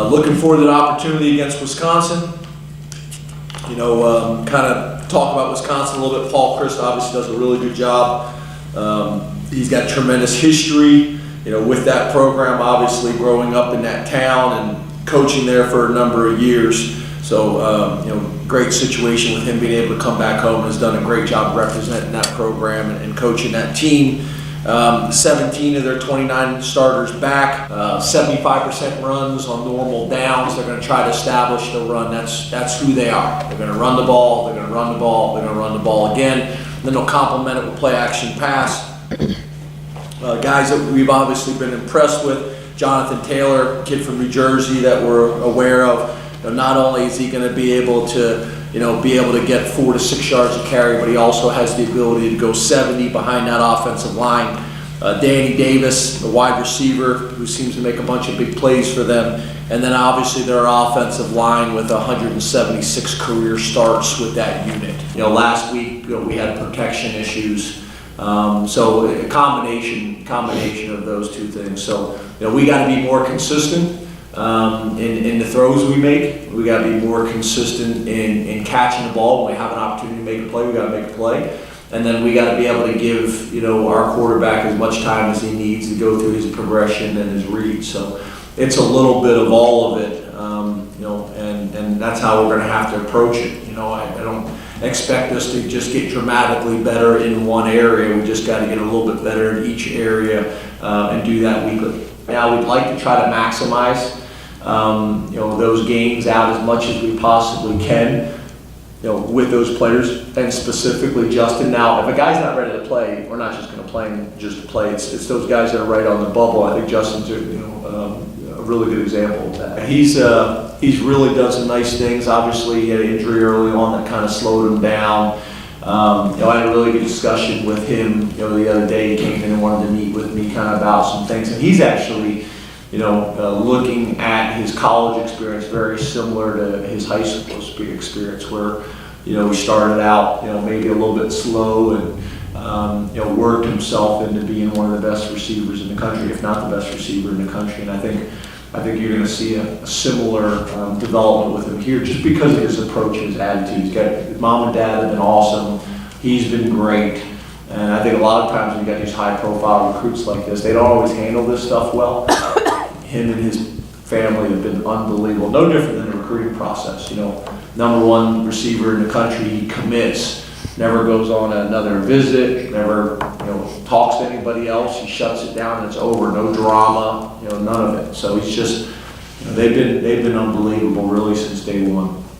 Looking forward to the opportunity against Wisconsin. Kind of talk about Wisconsin a little bit. Paul Christ obviously does a really good job. He's got tremendous history, with that program, obviously growing up in that town and coaching there for a number of years. So, great situation with him being able to come back home. Has done a great job representing that program and coaching that team. 17 of their 29 starters back, 75% runs on normal downs. They're going to try to establish the run. That's who they are. They're going to run the ball, they're going to run the ball, they're going to run the ball again. Then they'll complement it with play action pass. Guys that we've obviously been impressed with, Jonathan Taylor, kid from New Jersey that we're aware of. Not only is he going to be able to get 4 to 6 yards of carry, but he also has the ability to go 70 behind that offensive line. Danny Davis, the wide receiver, who seems to make a bunch of big plays for them. And then obviously their offensive line with 176 career starts with that unit. Last week we had protection issues. So a combination of those two things. So we got to be more consistent. In the throws we make. We got to be more consistent in catching the ball. When we have an opportunity to make a play, we got to make a play. And then we got to be able to give, our quarterback as much time as he needs to go through his progression and his read. So it's a little bit of all of it, and that's how we're going to have to approach it. I don't expect us to just get dramatically better in one area. We just got to get a little bit better in each area and do that weekly. Now we'd like to try to maximize those games out as much as we possibly can, with those players, and specifically Justin. Now, if a guy's not ready to play, we're not just going to play him just to play. It's those guys that are right on the bubble. I think Justin's a really good example of that. He's really done some nice things. Obviously, he had an injury early on that kind of slowed him down. I had a really good discussion with him, the other day. He came in and wanted to meet with me kind of about some things, and he's actually, looking at his college experience very similar to his high school experience, where, he started out, maybe a little bit slow and, worked himself into being one of the best receivers in the country, if not the best receiver in the country. And I think you're going to see a similar development with him here, just because of his approach and his attitude. His mom and dad have been awesome. He's been great. And I think a lot of times when you got these high-profile recruits like this, they don't always handle this stuff well. Him and his family have been unbelievable. No different than the recruiting process. Number one receiver in the country, he commits, never goes on another visit, never talks to anybody else. He shuts it down and it's over. No drama, none of it. So he's just, they've been unbelievable really since day one.